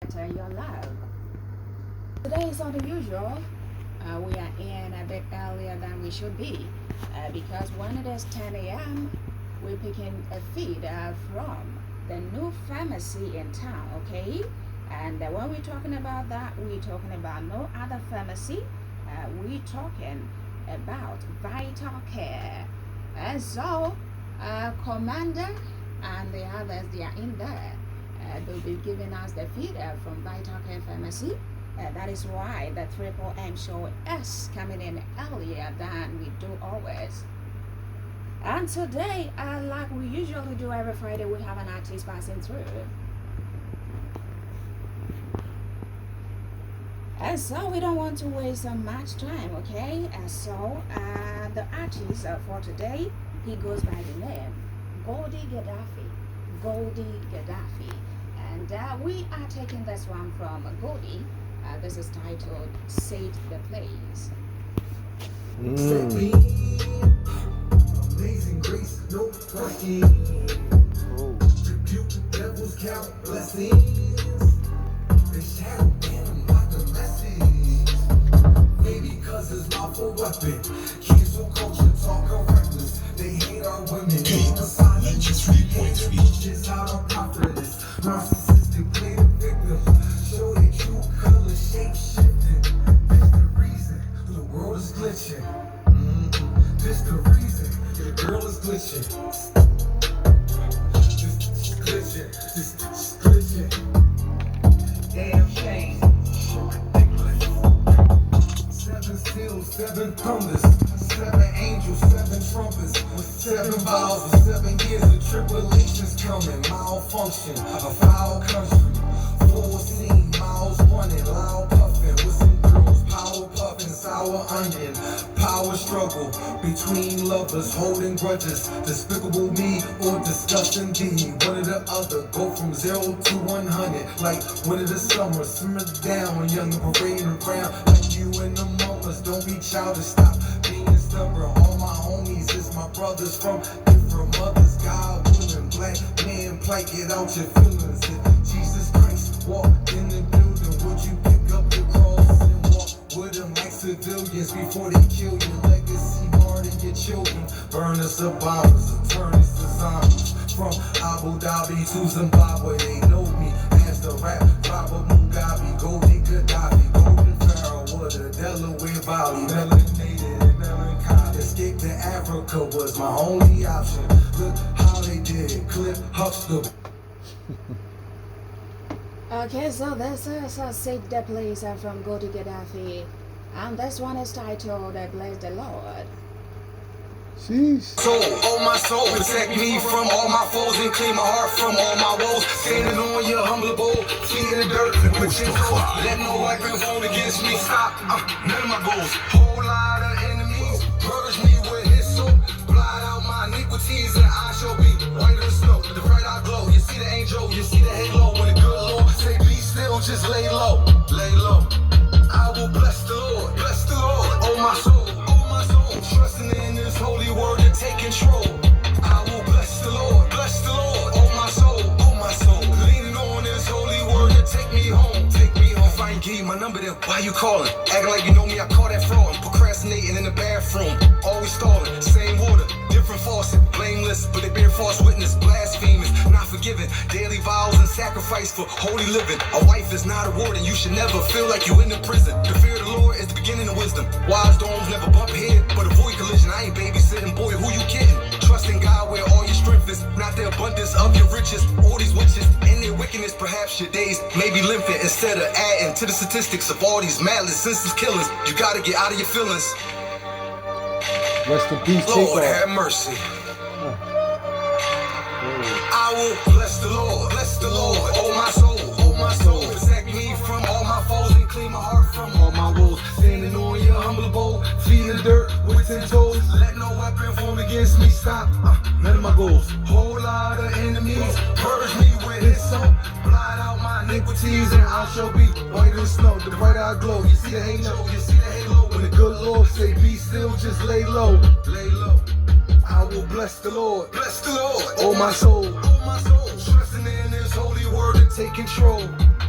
Your love. Today is not unusual. We are in a bit earlier than we should be because when it is 10 a.m., we're picking a feed from the new pharmacy in town, okay? And when we're talking about that, we're talking about no other pharmacy. We're talking about Vital Care. And so, Commander and the others, they are in there. They'll be giving us the feed from Vital Care Pharmacy. That is why the Triple M show is coming in earlier than we do always. And today, like we usually do every Friday, we have an artist passing through. And so we don't want to waste so much time, okay? And so the artist for today, he goes by the name Goldie Gaddafi. Goldie Gaddafi. And we are taking this one from Goldie. This is titled Save the Place. Amazing grace, no question. Rebuke the devil's count blessings. They shadow him like a message. Maybe cause his mouth a weapon. Cancel culture, talk reckless. They hate our women. Keep silent, just 3.3. Just how the prophet is. Narcissistic, play the victim. Show their true color, shape shifting. This the reason the world is glitching. This the reason the girl is glitching. This glitching. This glitching. Damn shame. Seven seals, seven thunders, seven angels, seven trumpets, with 7 vows and 7 years of tribulations coming. Malfunction, a foul country. Full scene, miles running, loud puffing with some girls, power puffing, sour onion, power struggle between lovers, holding grudges, despicable me or disgusting D. One or the other, go from 0 to 100, like winter to summer, simmer down, young and parading around, like you in the moments, don't be childish, stop being stubborn. All my homies is my brothers from different mothers, God willing, black man, plight, get out your feelings. If Jesus Christ walked in the building, would you pick up your cross and walk with them like civilians before they kill your legacy, martyr your children, burn us up bombers, turn us to zombies. From Abu Dhabi to Zimbabwe, they know me as the rap Baba Mugabe, Goldie Gaddafi, Golden Pharaoh, what a Delaware Valley, melanated and melancholy. Escape to Africa was my only option. Look how they did it, Cliff Huxtable. Okay, so this is Save the Place from Goldie Gaddafi. And this one is titled Bless the Lord. Sheesh. Soul, oh my soul, protect me from all my foes and clean my heart from all my woes. Standing on your humble abode, feet in the dirt, with your toes. Let no weapon form against me stop. None of my goals. Whole lot of enemies, purge me with his soul. Blot out my iniquities and I shall be white as snow. The bright I glow, you see the angel, you see the halo. When the good Lord say be still, just lay low, lay low. I will bless the Lord, oh my soul. Trusting in His holy word to take control. I will bless the Lord, oh my soul. Leaning on His holy word to take me home, If I ain't give you my number, then why you calling? Acting like you know me, I call that fraud. I'm procrastinating in the bathroom, always stalling. Same water, different faucet. Blameless, but they bear false witness. Blasphemous, not forgiven. Daily vows and sacrifice for holy living. A wife is not a warden. You should never feel like you in the prison. The fear of the Lord is the beginning of wisdom. Wise domes never bump head, but avoid collision. I ain't babysitting, boy, who you kidding? Trust in God where all your strength is, not the abundance of your riches. All these witches in their wickedness, perhaps your days may be limited. Instead of adding to the statistics of all these madless, senseless killings, you gotta get out of your feelings. Rest in peace, Lord, have mercy. I will bless the Lord, oh my soul, protect me from all my foes and clean my heart from all my woes. Standing on your humble abode, feet in the dirt with 10 toes. Let no weapon form against me stop. None of my goals. Whole lot of enemies, purge me with His soul. Blot out my iniquities and I shall be white as snow. The bright I glow, you see the halo, When the good Lord say be still, just lay low, lay low. I will bless the Lord, oh my soul. Trusting in His holy word to take control.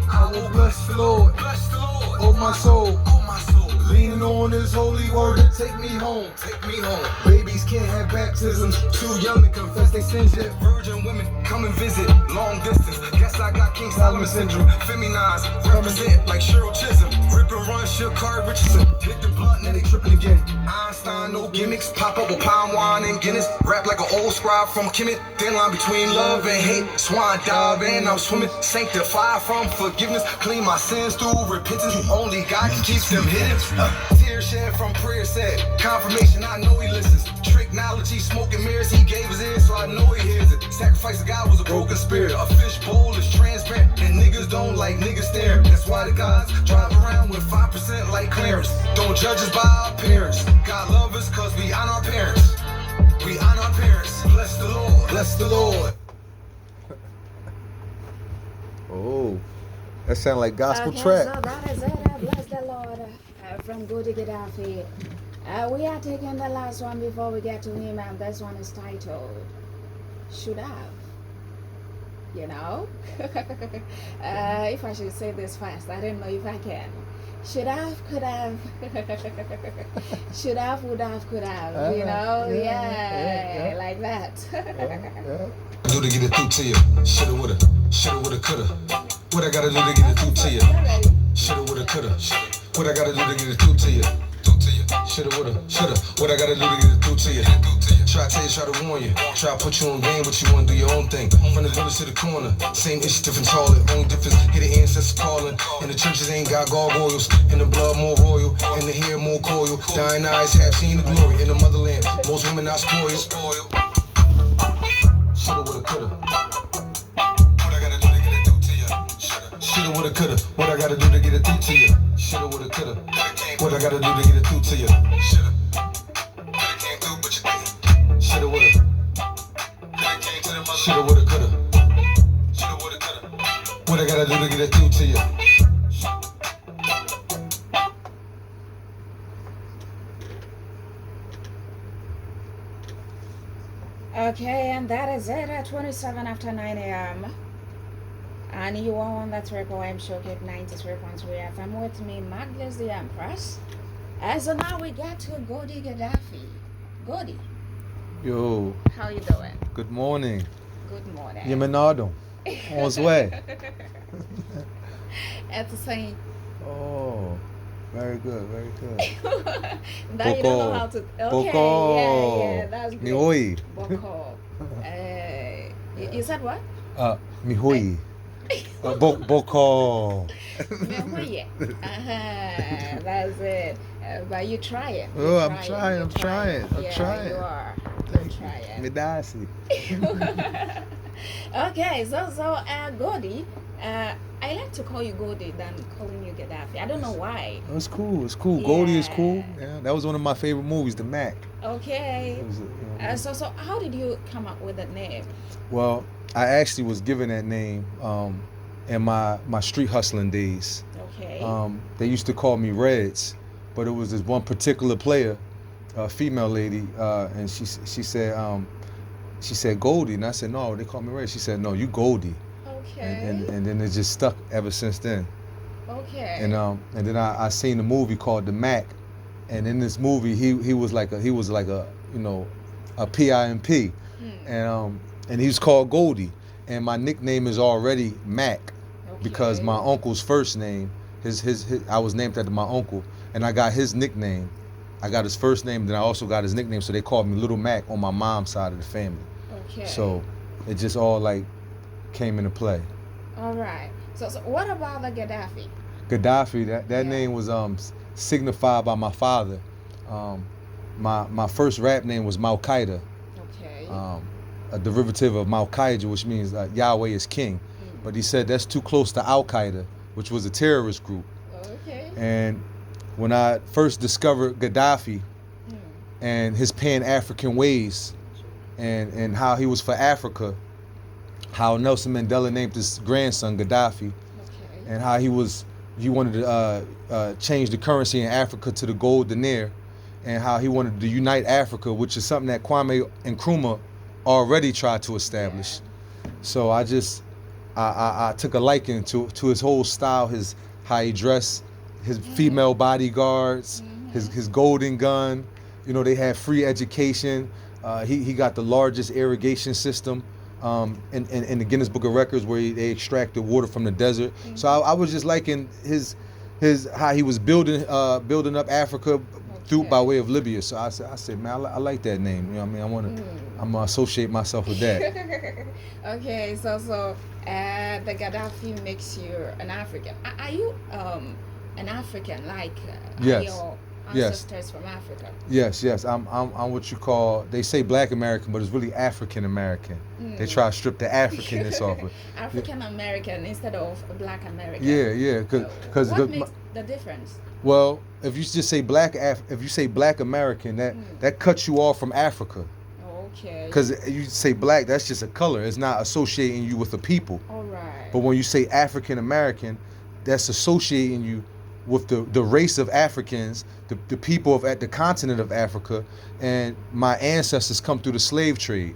I will bless the Lord. Bless the Lord. Oh my soul. Oh my soul. Leaning on his holy word to take me home. Take me home. Babies can't have baptisms, too young to confess they sins yet. Virgin women come and visit. Long distance. Guess I got King Solomon syndrome. Feminized. Represent like Cheryl Chisholm. Rip and run, Shakari Richardson. Hit the blunt, now they tripping again. Einstein, no gimmicks. Pop up with palm wine and Guinness. Rap like an old scribe from Kemet. Thin line between love and hate. Swan dive in, I'm swimming. Sanctified from forgiveness. Clean my sins through repentance. Only God can keep them hidden. Tears shed from prayer said. Confirmation, I know he listens. Tricknology, smoking mirrors, he gave his ear, so I know he hears it. Sacrifice of God was a broken spirit. A fish bowl is transparent, and niggas don't like niggas staring. That's why the gods drive around with 5% like clearance. Don't judge us by our appearance. God love us cause we honor our parents. We honor our parents. Bless the Lord. Bless the Lord. Oh, that sound like gospel Okay, track. so that is it. Bless the Lord from Goldie Gaddafi. We are taking the last one before we get to him, and this one is titled Should Have. You know? If I should say this fast, I don't know if I can. Should have, could have. Should have, would have, could have. You know? Yeah, like that. Do to get it through to you. Shoulda, woulda, coulda. What I gotta do to get it through to you? Shoulda, woulda, coulda. What I gotta do to get it through to you? Shoulda, woulda. What I gotta do to get it through to you? Try to tell you, try to warn you. Try to put you on game, but you wanna do your own thing. From the village to the corner, same issue, different toilet. Only difference, hear the ancestors calling. And the churches ain't got gargoyles. And the blood more royal, and the hair more coil. Dying eyes have seen the glory in the motherland. Most women not spoiled. Shoulda, woulda, coulda. What I gotta do to get it through to you? Shoulda, woulda, coulda. What I gotta do to get it through to you? Shoulda, woulda, coulda. What I gotta do to get it through to you? Shoulda. Came through, but you didn't. Shoulda, woulda. Shoulda, woulda, coulda. Shoulda, woulda, coulda. What I gotta do to get it through to you? Okay, and that is it at 27 after 9 a.m. And you are on the Triple M Showcase 93.3 FM with me, Magbliss the Empress. So now we get to Goldie Gaddafi. Goldie, Yo, how you doing? good morning. Good morning. Yemenado. On his way. At the same. Oh, very good, very good. Now you don't know how to. Okay, Boko. yeah, that's good. Mihoyi. Boko. You said what? Mihoyi. Boko. Mihoyi. That's it. But you try it. Oh, I'm trying. I'm trying. You are. Thank Try it. you. Midasi. Okay, so Goldie, I like to call you Goldie than calling you Gaddafi. I don't know why. It's cool. It's cool. Goldie is cool. Yeah, that was one of my favorite movies, The Mac. Okay. It was, So how did you come up with that name? Well, I actually was given that name in my street hustling days. Okay. They used to call me Reds, but it was this one particular player, a female lady, and she said Goldie, and I said no, they call me Reds. She said no, you Goldie. Okay. And then it just stuck ever since then. Okay. And then I seen a movie called The Mac, and in this movie he was like a you know a PIMP, and he was called Goldie, and my nickname is already Mac, because my uncle's first name, his I was named after my uncle, and I got his nickname. I got his first name, then I also got his nickname, so they called me Little Mac on my mom's side of the family. Okay. So it just all like came into play. All right. So what about the Gaddafi? Gaddafi, that name was signified by my father. My first rap name was Mal-Qaeda, Okay. a derivative of Mal-Qaeda, which means Yahweh is king. But he said that's too close to Al-Qaeda, which was a terrorist group. Okay. And when I first discovered Gaddafi and his Pan-African ways and how he was for Africa, how Nelson Mandela named his grandson Gaddafi, and how he wanted to change the currency in Africa to the gold denier, and how he wanted to unite Africa, which is something that Kwame Nkrumah already tried to establish. So I I took a liking to his whole style, his how he dressed, his female bodyguards, his golden gun. You know, they had free education. He got the largest irrigation system in the Guinness Book of Records, where they extracted water from the desert. So I was just liking his how he was building up Africa through by way of Libya. So I said, man, I like that name. You know what I mean? I'm gonna associate myself with that. Okay, so the Gaddafi makes you an African. Are you an African, like Yes. your Yes. ancestors from Africa? Yes. I'm what you call, they say Black American, but it's really African American. They try to strip the Africanness off it. African American instead of Black American. Yeah. Because what makes the difference? well, if you just say if you say Black American, that cuts you off from Africa. Okay. Because you say Black, that's just a color. It's not associating you with the people. All right. But when you say African American, that's associating you with the race of Africans, the people at the continent of Africa, and my ancestors come through the slave trade,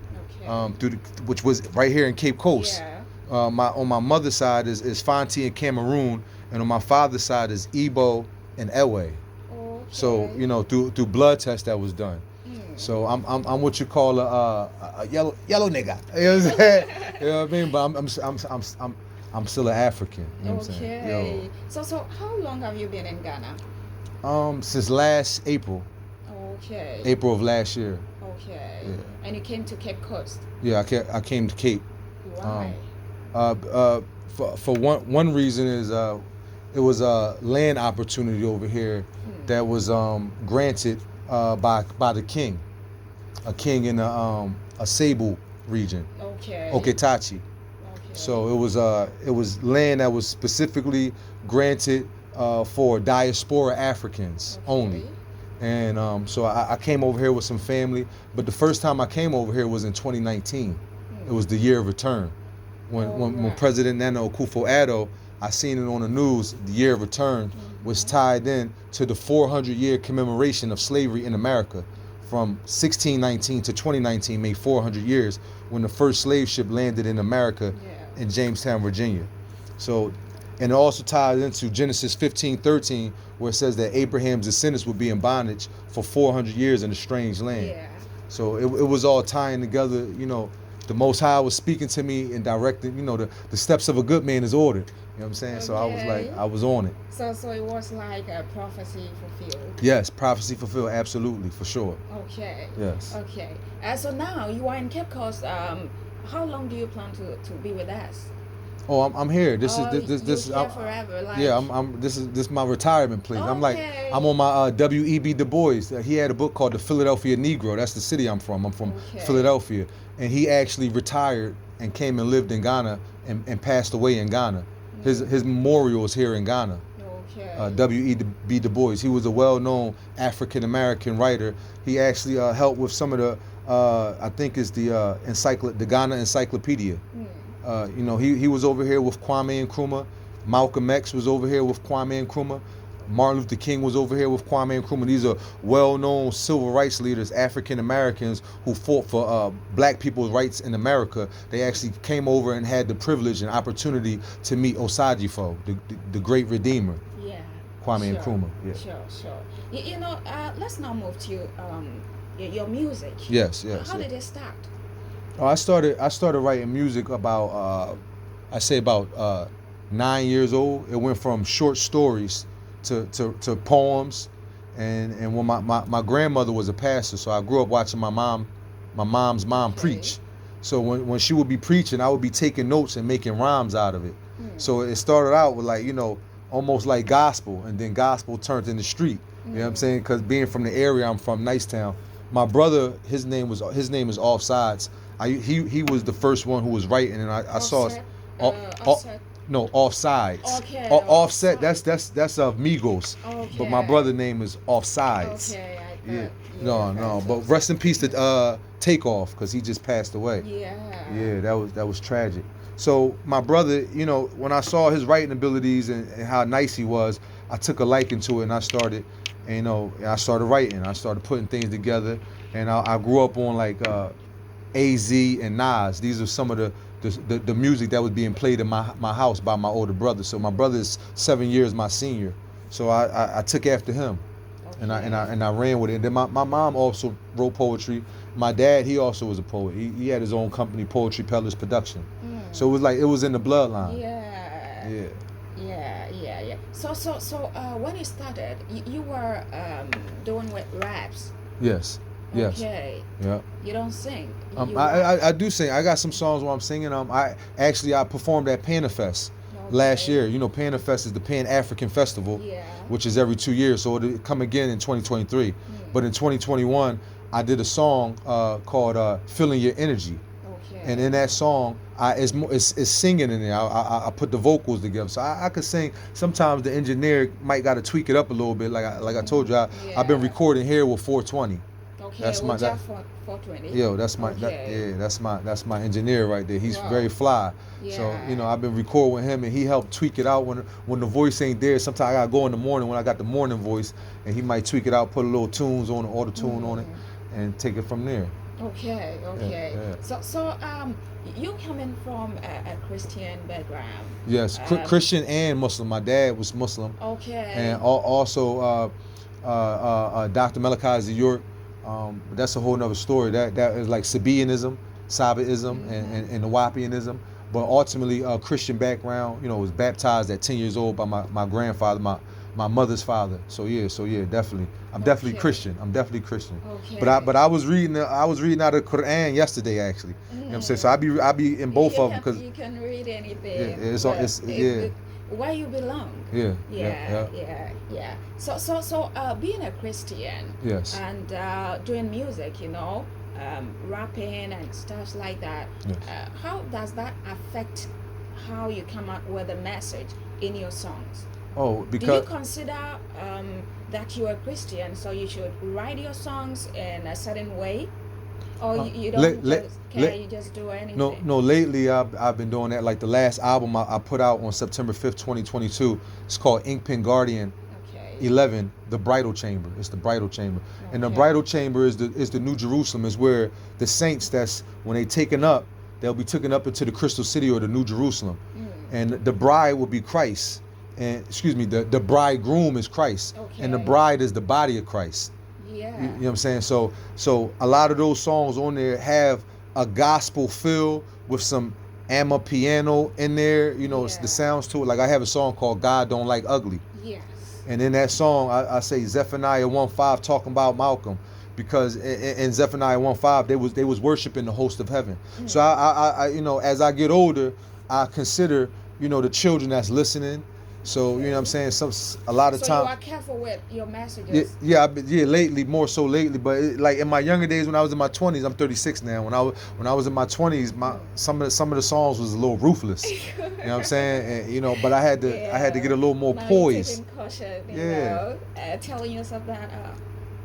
which was right here in Cape Coast. Yeah. On my mother's side is Fanti in Cameroon, and on my father's side is Igbo and Ewe. Okay. So through blood test that was done. So I'm what you call a yellow nigga. You know what I'm saying? You know what I mean? But I'm still an African. You know what I'm saying? So how long have you been in Ghana? Since last April. Okay. April of last year. Okay. Yeah. And you came to Cape Coast. Yeah, I came to Cape. Why? For one reason is it was a land opportunity over here that was granted by the king, a king in a Sable region, Okay. Oketachi. Okay. So it was land that was specifically granted for diaspora Africans only. And so I came over here with some family, but the first time I came over here was in 2019. It was the year of return. When President Nana Akufo-Addo, I seen it on the news, the year of return was tied in to the 400-year commemoration of slavery in America. From 1619 to 2019 made 400 years when the first slave ship landed in America in Jamestown, Virginia. So, and it also ties into Genesis 15:13, where it says that Abraham's descendants would be in bondage for 400 years in a strange land. Yeah. So it was all tying together. The Most High was speaking to me and directing. The steps of a good man is ordered. You know what I'm saying? So I was like, I was on it. So it was like a prophecy fulfilled. Yes, prophecy fulfilled, absolutely, for sure. Okay. Yes. Okay. So now you are in Cape Coast. How long do you plan to be with us? Oh, I'm here. This you're is here forever. Like... Yeah, this is my retirement place. Okay. I'm on my W.E.B. Du Bois. He had a book called The Philadelphia Negro. That's the city I'm from. I'm from Philadelphia, and he actually retired and came and lived in Ghana and passed away in Ghana. His memorial is here in Ghana. Okay. W.E.B. Du Bois. He was a well-known African American writer. He actually helped with some of the I think it's the Ghana Encyclopedia. He was over here with Kwame Nkrumah. Malcolm X was over here with Kwame Nkrumah. Martin Luther King was over here with Kwame Nkrumah. These are well-known civil rights leaders, African Americans who fought for black people's rights in America. They actually came over and had the privilege and opportunity to meet Osagyefo, the great redeemer. Yeah. Kwame Nkrumah. Yeah. Sure. Let's now move to your music. Yes. How did it start? Oh, I started writing music about 9 years old. It went from short stories to poems, and when my grandmother was a pastor, so I grew up watching my mom's mom preach. So when she would be preaching, I would be taking notes and making rhymes out of it. So it started out with almost like gospel, and then gospel turned into street. You know what I'm saying? Because being from the area I'm from, Nicetown, my brother, his name is Offsides. He was the first one who was writing, and I saw Offset. No, Offsides. Okay. Offset. That's of Migos. Okay. But my brother name is Offsides. Okay. No. But rest in peace to Takeoff, because he just passed away. Yeah. That was tragic. So my brother, when I saw his writing abilities and how nice he was, I took a liking to it, and I started, I started writing. I started putting things together, and I grew up on AZ and Nas. These are some of the music that was being played in my house by my older brother. So my brother is 7 years my senior. So I took after him. And I ran with it. And then my mom also wrote poetry. My dad, he also was a poet. He had his own company, Poetry Peddlers Production. So it was like it was in the bloodline. Yeah. So when you started, you were doing with raps. Yes. Okay. Yeah. You don't sing. I do sing. I got some songs where I'm singing. I performed at Panafest last year. You know, Panafest is the Pan African Festival, which is every 2 years. So it'll come again in 2023. But in 2021, I did a song called "Feeling Your Energy." And in that song, it's singing in there. I put the vocals together, so I could sing. Sometimes the engineer might got to tweak it up a little bit. Like I told you, I've been recording here with 420. Okay, that's my 420. Yo, that's my that's my engineer right there. He's very fly. So you know, I've been recording with him, and he helped tweak it out when the voice ain't there. Sometimes I gotta go in the morning when I got the morning voice, and he might tweak it out, put a little tunes on it, auto tune on it, and take it from there. Okay. Yeah. So you coming from a Christian background? Yes, Christian and Muslim. My dad was Muslim. Okay. And also Dr. Malachi York. That's a whole nother story. That is like Sabaeanism, and Nawapianism. But ultimately, Christian background. You know, was baptized at 10 years old by my grandfather, my mother's father. So yeah, definitely. I'm definitely Christian. Okay. But I was reading out of the Quran yesterday, actually. You know what I'm saying? So I be in both of them because you can read anything. Yeah, where you belong. Yeah. So being a Christian. Yes. And doing music, you know, rapping and stuff like that. Yes. How does that affect how you come up with a message in your songs? Oh, because do you consider that you are Christian, so you should write your songs in a certain way, or you don't you just do anything? No. Lately, I've been doing that. Like the last album I put out on September 5th, 2022. It's called Ink Pen Guardian 11, The Bridal Chamber. It's the Bridal Chamber, and the Bridal Chamber is the New Jerusalem. Is where the saints, that's when they taken up, they'll be taken up into the Crystal City or the New Jerusalem, and the bride will be Christ. And the bridegroom is Christ, and the bride is the body of Christ. Yeah. You know what I'm saying? So a lot of those songs on there have a gospel feel with some piano in there. You know, the sounds to it. Like I have a song called "God Don't Like Ugly." Yes. And in that song, I say Zephaniah 1:5 talking about Malcolm, because in Zephaniah 1:5 they was worshiping the host of heaven. So I you know, as I get older, I consider, you know, the children that's listening. So you know what I'm saying. A lot of times. So you are careful with your messages. Lately, more so lately. But like in my younger days, when I was in my 20s, I'm 36 now. When I was in my 20s, some of the songs was a little ruthless. You know what I'm saying? And, you know, but I had to get a little more poised. Taking caution, you know, telling yourself that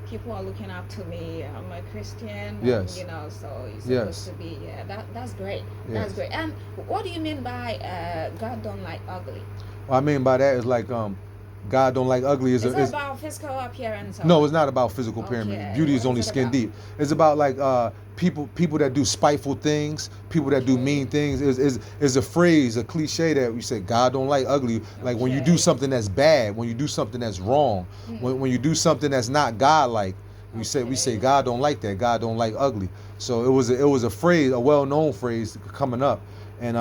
people are looking up to me. I'm a Christian. Yes. You know, so you're supposed to be. Yeah, that's great. That's great. And what do you mean by God don't like ugly? What I mean by that is like God don't like ugly. Is it about physical appearance? No, it's not about physical appearance. Beauty is only skin deep. It's about like people that do spiteful things, people that do mean things. Is a phrase, a cliche that we say God don't like ugly. Like when you do something that's bad, when you do something that's wrong, when you do something that's not God-like, we say God don't like that. God don't like ugly. So it was a phrase, a well-known phrase coming up, and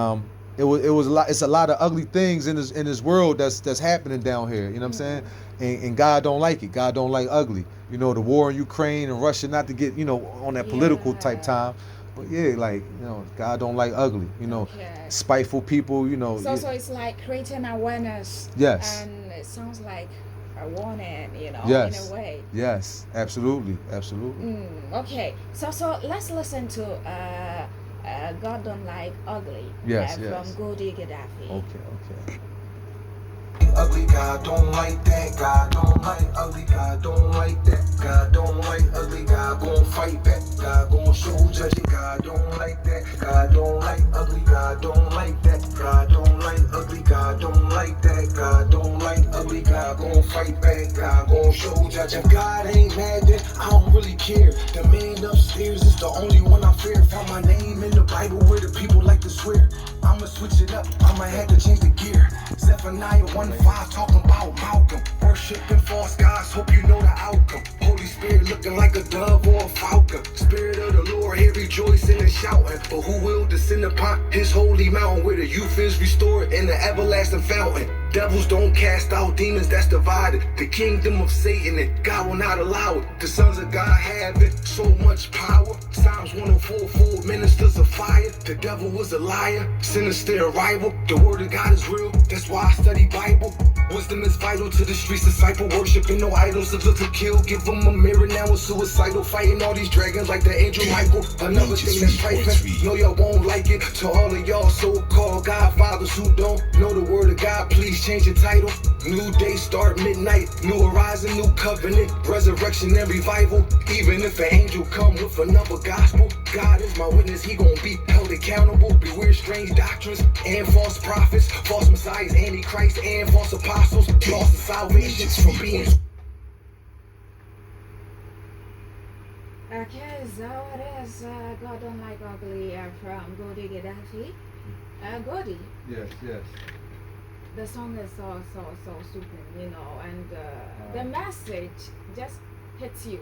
it was a lot. It's a lot of ugly things in this world that's happening down here. You know what I'm saying? And God don't like it. God don't like ugly. You know, the war in Ukraine and Russia. Not to get, you know, on that political type time, but like, you know, God don't like ugly. You know, spiteful people. You know. So it's like creating awareness. Yes. And it sounds like a warning. You know, in a way. Yes. Absolutely. Okay. So let's listen to. God don't like ugly. From Goldie, Gaddafi. Okay. Ugly, God don't like that. God don't like ugly. God don't like that. God don't like ugly. God gon' fight back. God gon' show judging. God don't like that. God don't like ugly. God don't like that. God don't like ugly. God don't like that. God don't like ugly. God gon' fight back. God gon' show. Judge if God ain't mad, then I don't really care. The man upstairs is the only one I fear. Found my name in the Bible where the people like to swear. I'ma switch it up, I'ma have to change the gear. Zephaniah 1:5 talking about Malcolm. Worshiping false gods, hope you know the outcome. Holy Spirit looking like a dove or a falcon. Spirit of the Lord here rejoicing and shouting. But who will descend upon his holy mountain where the youth is restored in the everlasting fountain? Devils don't cast out demons that's divided. The kingdom of Satan and God will not allow it. The sons of God have it, so much power. Psalms 104, ministers of fire. The devil was a liar, sinister arrival. The word of God is real, that's why I study Bible. Wisdom is vital to the streets, disciple worshiping no idols. A little kill, give them a mirror now it's suicidal. Fighting all these dragons like the angel Michael. Another thing that's trifling, know y'all won't like it. To all of y'all so-called godfathers who don't know the word of God, please change your title. New day start midnight, new horizon, new covenant, resurrection and revival. Even if an angel come with another gospel, God is my witness, he gon' be held accountable. Beware strange doctrines and false prophets, false messiahs, antichrist and false apostles. Lost the salvations from being. Okay, so it is God Don't Like Ugly from Goldie Gaddafi. Goldie. Yes, yes. The song is so super, you know, and the message just hits you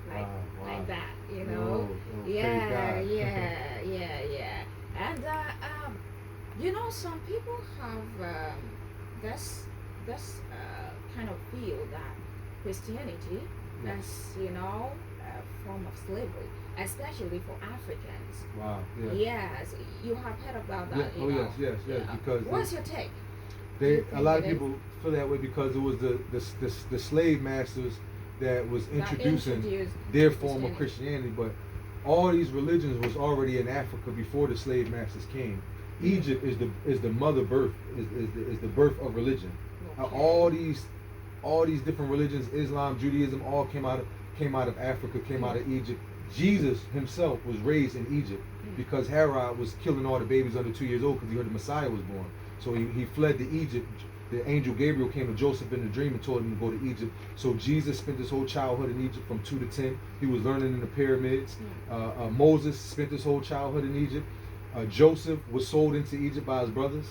like Wow. like that, you know. Praise Yeah, God. yeah. And you know, some people have this kind of feel that Christianity is, you know, a form of slavery, especially for Africans. Wow. Yeah. Yes, you have heard about that. Yeah. You Oh know? yes. Because What's your take? a lot of people feel that way because it was the slave masters that was introducing their form of Christianity. But all these religions was already in Africa before the slave masters came. Egypt is the mother birth, is the birth of religion. Okay. All these different religions, Islam, Judaism, all came out of Africa, came out of Egypt. Jesus himself was raised in Egypt because Herod was killing all the babies under 2 years old because he heard the Messiah was born. So he fled to Egypt. The angel Gabriel came to Joseph in a dream and told him to go to Egypt. So Jesus spent his whole childhood in Egypt from 2 to 10. He was learning in the pyramids. Moses spent his whole childhood in Egypt. Joseph was sold into Egypt by his brothers.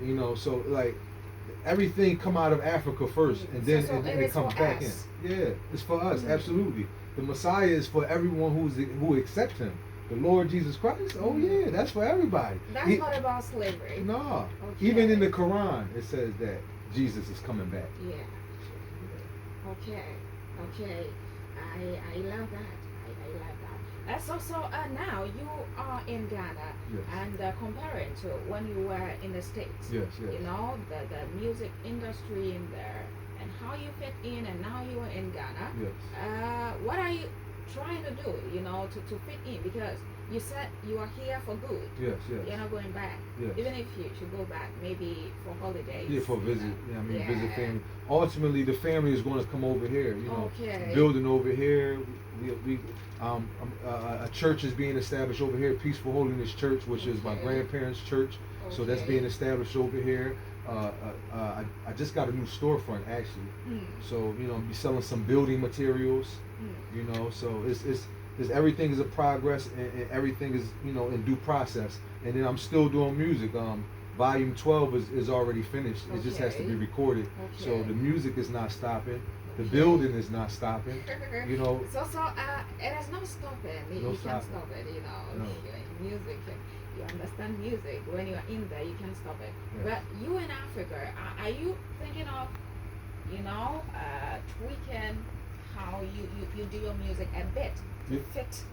You know, so like everything come out of Africa first, and then it comes back in. Yeah, it's for us, absolutely. The Messiah is for everyone who accepts him. The Lord Jesus Christ, oh yeah, that's for everybody. That's not about slavery. No. Okay. Even in the Quran, it says that Jesus is coming back. Yeah. Okay. I love that. I love that. So now you are in Ghana, Yes. and comparing to when you were in the States. Yes. You know, the music industry in there and how you fit in, and now you are in Ghana. Yes. What are you trying to do, you know, to fit in? Because you said you are here for good. Yes. You're not going back. Yes. Even if you should go back, maybe for holidays. Yeah, for a visit. You know. Visit family. Ultimately, the family is going to come over here. You know, Okay. building over here. A church is being established over here, Peaceful Holiness Church, which is my grandparents' church. So that's being established over here. I just got a new storefront actually. So you know, be selling some building materials. You know, so it's everything is a progress, and everything is, you know, in due process. And then I'm still doing music. Volume 12 is already finished. It just has to be recorded. So the music is not stopping. The building is not stopping. You know. So it is not stopping. You can't stop it. You know, music. You understand music. When you are in there, you can't stop it. Yes. But you in Africa, are you thinking of, you know, tweaking how you do your music a bit to fit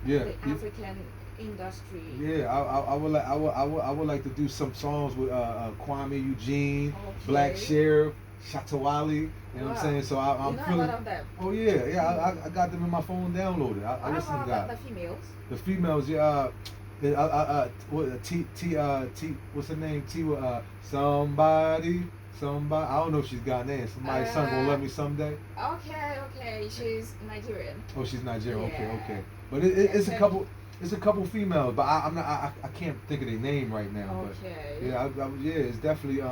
the African industry? Yeah, I would like to do some songs with Kwame Eugene, Black Sheriff, Shatawali. You know what I'm saying? So I'm feeling. Of them? Oh yeah. I got them in my phone downloaded. I listen to that. The females? The females, yeah. What's her name? Somebody. I don't know if she's Ghanaian. Somebody's son gonna love me someday. Okay. She's Nigerian. Oh, she's Nigerian. Yeah. Okay. But it's a couple. It's a couple females, but I can't think of their name right now. Okay. But yeah, it's definitely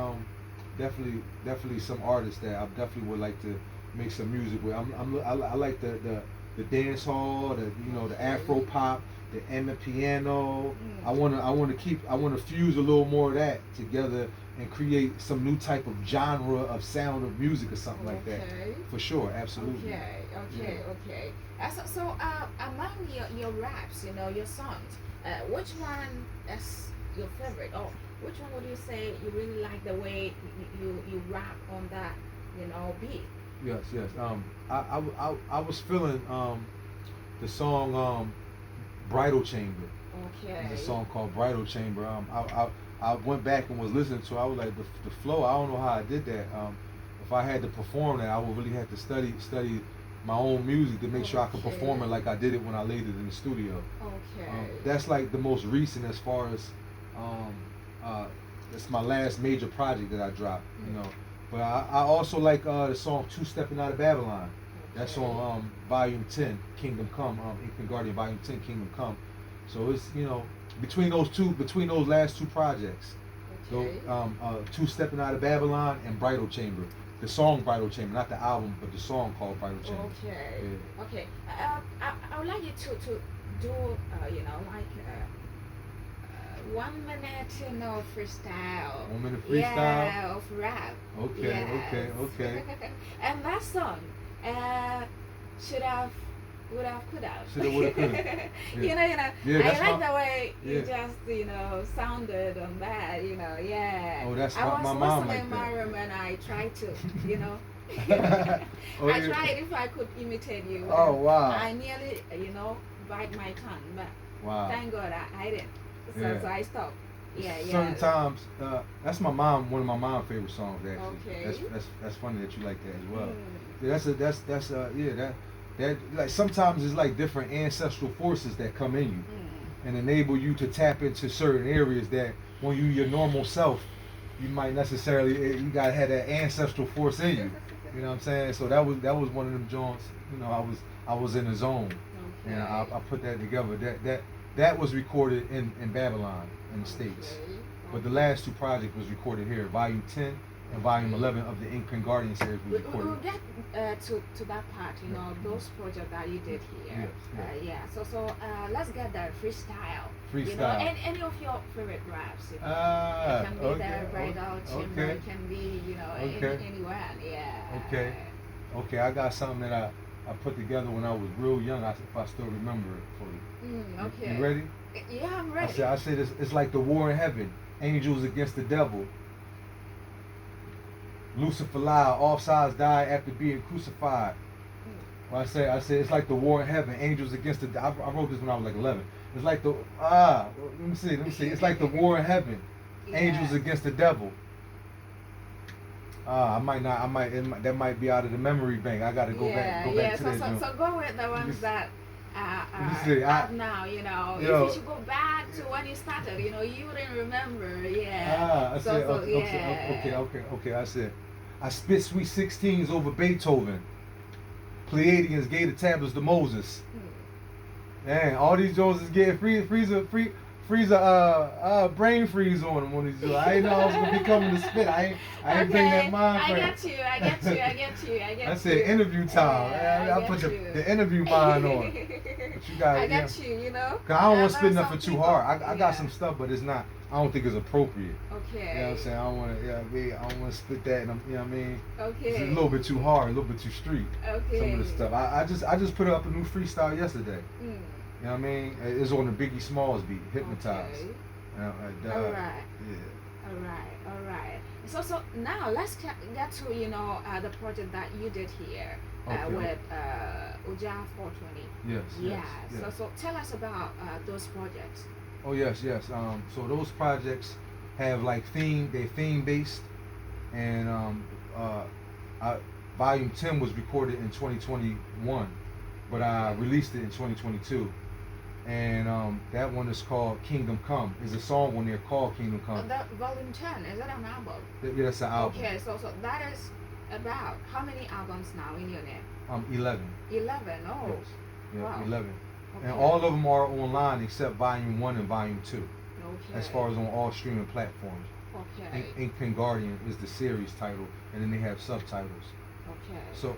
definitely some artists that I definitely would like to make some music with. I like the dance hall, the Afro pop, and the piano. I wanna fuse a little more of that together and create some new type of genre of sound of music or something like that. For sure, absolutely. Okay. So among your raps, your songs, which one is your favorite, or which one would you say you really like the way you rap on that, beat? Yes. I was feeling the song Bridal Chamber. Okay. There's a song called Bridal Chamber. I went back and was listening to it. I was like, the flow, I don't know how I did that. If I had to perform that, I would really have to study my own music to make sure I could perform it like I did it when I laid it in the studio. Okay. That's like the most recent as far as it's my last major project that I dropped, But I also like the song Two Stepping Out of Babylon. That's on Volume 10, Kingdom Come, Infinite Guardian Volume 10, Kingdom Come. So it's, between those last two projects, Two Stepping Out of Babylon and Bridal Chamber. The song Bridal Chamber, not the album, but the song called Bridal Chamber. Okay. I would like you to do, 1 minute, freestyle. 1 minute freestyle? Yeah, of rap. Okay. And that song, would have, could have. Shoulda, woulda, coulda. Yeah. I like the way you just, sounded on that, yeah. Oh, that's I was my mom listening like in my that. room and I tried to, Oh, I tried if I could imitate you. Oh, wow. I nearly, bite my tongue, but Wow. thank God I didn't. So I stopped. Yeah. Sometimes that's one of my mom's favorite songs actually. Okay. That's funny that you like that as well. Yeah, that like sometimes it's like different ancestral forces that come in you and enable you to tap into certain areas that when you your normal self, you might necessarily you gotta have that ancestral force in you. You know what I'm saying? So that was one of them joints. I was in the zone, and I put that together. That was recorded in Babylon in the States. But the last two projects was recorded here, Volume 10 and Volume 11 of the Infinite Guardian series was recorded. We'll get to that part, those projects that you did here. Yes. So let's get the freestyle. Freestyle. Any of your favorite raps. It can be the Bridal Chamber. It can be, anywhere. Yeah. Okay. I got something that I put together when I was real young. If I still remember it for you. Okay. You ready? Yeah, I'm ready. I say this. It's like the war in heaven. Angels against the devil. Lucifer lied. All sides died after being crucified. Well, I say it's like the war in heaven. Angels against the. I wrote this when I was like 11. It's like the Let me see. It's like the war in heaven. Angels against the devil. That might be out of the memory bank. I gotta go back to that. So go with the ones that up now, if you should go back to when you started, you wouldn't remember, Okay. I said, I spit sweet 16s over Beethoven. Pleiadians gave the tablets to Moses. Man, all these Jones is getting brain freeze on them when these do. I didn't know I was gonna be coming to spit. I ain't bring that mind frame. I get you. I said interview time. I put the interview mind on. But you guys, I got you. Cause I don't want to spit nothing too hard. I got some stuff, but it's not. I don't think it's appropriate. Okay. You know what I'm saying? I don't want to. I don't want to spit that. And you know what I mean? Okay. It's a little bit too hard, a little bit too street. Okay. Some of the stuff. I just put up a new freestyle yesterday. You know what I mean? It's on the Biggie Smalls beat, Hypnotized. Okay. All right. Yeah. All right. So now let's get to the project that you did here with Uja 420. Yes. So tell us about those projects. Oh yes. So those projects have like they're theme based, and Volume 10 was recorded in 2021, but I released it in 2022. And that one is called Kingdom Come. There's a song on there called Kingdom Come. That Volume 10, is that an album? Yeah, that's an album. Okay, so that is about how many albums now in your name? 11. 11, oh. Yes. Yeah, wow. 11. Okay. And all of them are online except Volume 1 and Volume 2. Okay. As far as on all streaming platforms. Okay. Infinite Guardian is the series title, and then they have subtitles. Okay. So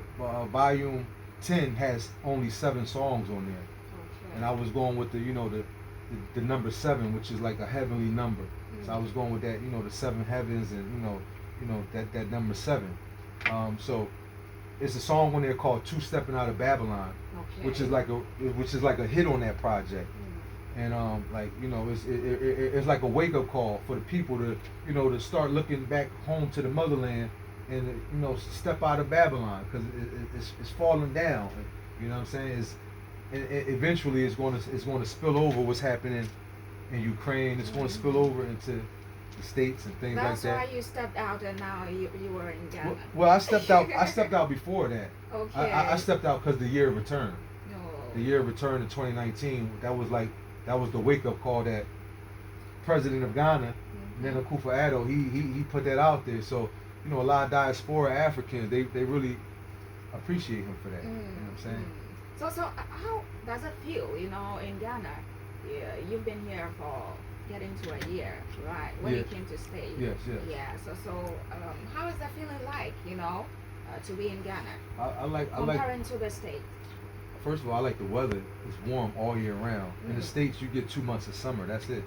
volume 10 has only 7 songs on there, Okay. and I was going with the number 7, which is like a heavenly number. So I was going with that, the 7 heavens, and that number 7. So it's a song on there called "Two Stepping Out of Babylon," Okay. which is like a hit on that project. And it's like a wake up call for the people to start looking back home to the motherland, and step out of Babylon, because it's falling down. You know what I'm saying? Eventually it's going to spill over what's happening in Ukraine. It's going to spill over into the States and things That's like that. why you stepped out, and now you were in Ghana. Well, I stepped out. I stepped out before that. Okay. I stepped out because the year of return. No. The year of return in 2019. That was the wake up call that President of Ghana, Nana Akufo-Addo, he put that out there. So a lot of diaspora Africans, they really appreciate him for that. You know what I'm saying? So how does it feel? In Ghana, you've been here for getting to a year, right? When you came to stay. Yes. Yeah. So how is that feeling like? To be in Ghana. I like comparing to the States. First of all, I like the weather. It's warm all year round. In the States, you get 2 months of summer. That's it.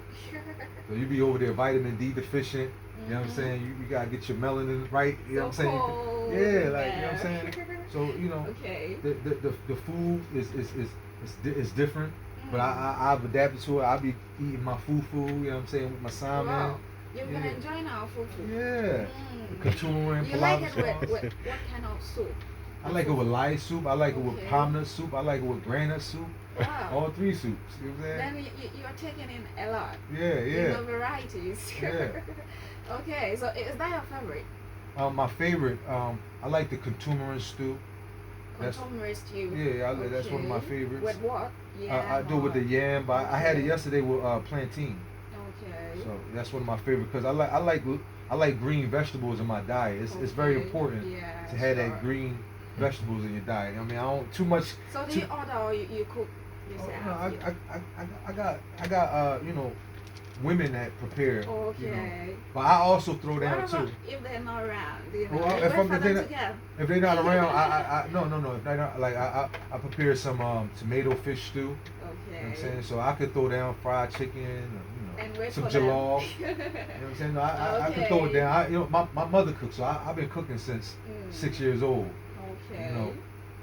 So you be over there vitamin D deficient. You know what I'm saying? You gotta get your melanin right. You know what I'm saying? Cold, yeah, you know what I'm saying? So okay. the food is different. But I've adapted to it. I be eating my fufu, you know what I'm saying, with my salmon. Wow. You've been enjoying our fufu. Yeah. Couture and you like it with what kind of soup? I like it with light soup. I like it with palm soup. I like it with granite soup. Wow. All 3 soups. You know what I'm saying? Then you are taking in a lot. Yeah. Varieties. Yeah. Okay, so is that your favorite? My favorite, I like the couture stew. Contemporary stew. Yeah, that's one of my favorites. With what? I do it with the yam, but I had it yesterday with plantain. Okay. So that's one of my favorites, because I like green vegetables in my diet. It's very important to have that green vegetables in your diet. I mean, I don't too much. So do you order or you cook yourself? I got women that prepare. Okay. But I also throw down what too. about if they're not around? Well, if they're not around, I no. If they're not, like I prepare some tomato fish stew. Okay. You know what I'm saying? So I could throw down fried chicken, and some jollof. You know what I'm saying? No, I could throw it down. My mother cooks, so I've been cooking since 6 years old. Okay.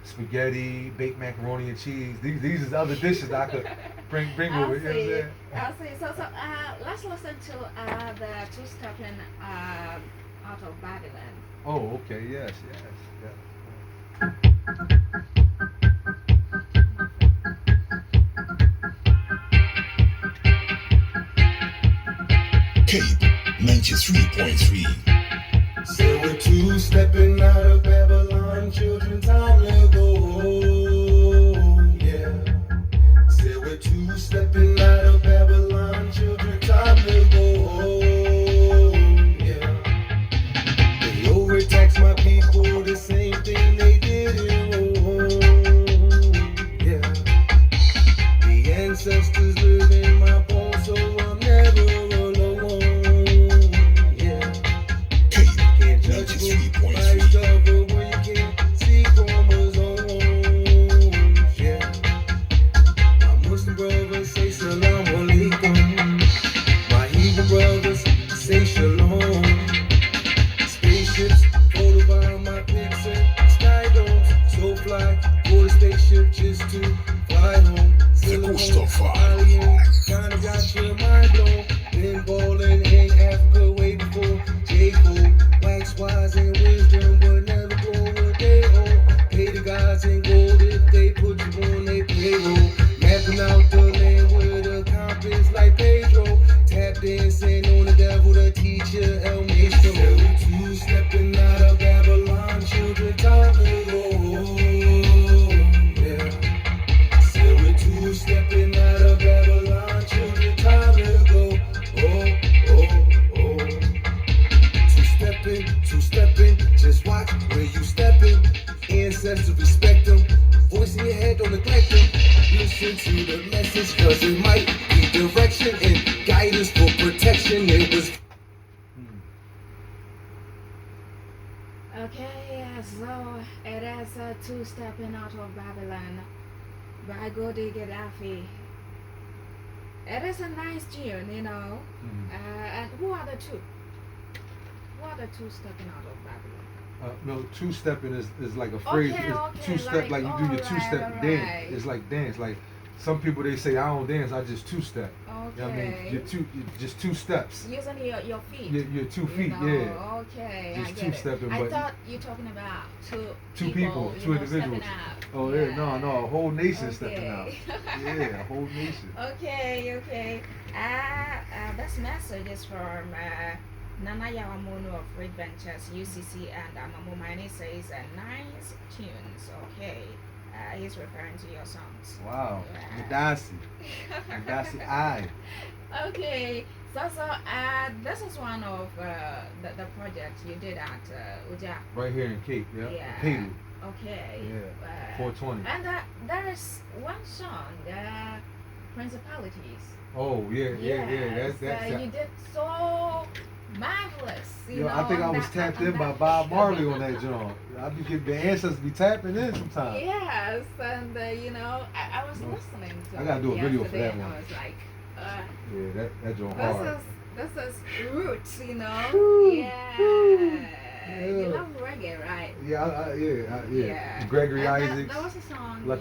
Spaghetti, baked macaroni and cheese. These is other dishes that I could bring over. You know what I'm saying? I'll see. So let's listen to the two-stepping out of Babylon. Oh, okay. Yes. Cape 93.3. Say we're 2 stepping out of Babylon, children, time to go. Yeah. Say we're 2 stepping out of Babylon, children, time to go. Yeah. They overtax my people, the same thing they did in Rome. Yeah. The ancestors live in my bones, so I'm never alone. Yeah. Can't judge me by cover when you can't see chromosomes. Yeah. My Muslim brothers say salam alaikum. My Hebrew brothers say shalom. Spaceships float by my pics and sky domes. So fly, for the spaceship just to fly home. Alien, kinda got your mind blown. Been ballin' in Africa way before J. Cole. Wax wise and wisdom, but never go what they owe. Pay the gods in gold if they put you on their payroll. Mapping out the land with a compass like Pedro. Tap dancing on the devil, the teacher El Maestro. 2 stepping out of Babylon, children, time to go. Yeah. Say we're 2 stepping out of Babylon, children, time to go. Oh. 2 stepping, just watch where you stepping. Ancestors respect them. Voice in your head, don't neglect them. Listen to the message, cause it might be direction and guidance for protection. It was. Okay, so it is Two Stepping Out of Babylon by Goldie Gaddafi. It is a nice tune, you know. And who are the two? Who are the two stepping out of Babylon? No, two stepping is like a phrase. Okay, It's two step, like you do your two step dance. It's like dance. Like some people they say I don't dance, I just two step. Okay. You know what I mean? You're just two steps. Using your feet. Your 2 feet, know, yeah. Okay. Just I get two it. stepping, I but thought you're talking about two people, two individuals. stepping out. Oh yeah, no, a whole nation Okay. stepping out. Yeah, a whole nation. Okay. This message is from Nana Yawamono of Great Ventures, UCC, and Amamu Mine says nice tunes. Okay. He's referring to your songs. Wow. Yeah. Gaddafi, I. Okay. So this is one of the projects you did at Uja. Right here in Cape, Yeah. Peru. Okay. Yeah. 420. And there is one song, Principalities. Oh yeah. Yes, That's you did so marvelous. You know, I think I was tapped in by Bob Marley on that joint. I be getting the ancestors be tapping in sometimes. Yes, and you know, I was listening to. I gotta do a video for that and one. I was like, Yeah, that joint hard. this is roots, you know. Woo, Yeah. woo. You love reggae, right? Yeah, yeah. Yeah. Gregory And Isaacs. There was a song. Lucky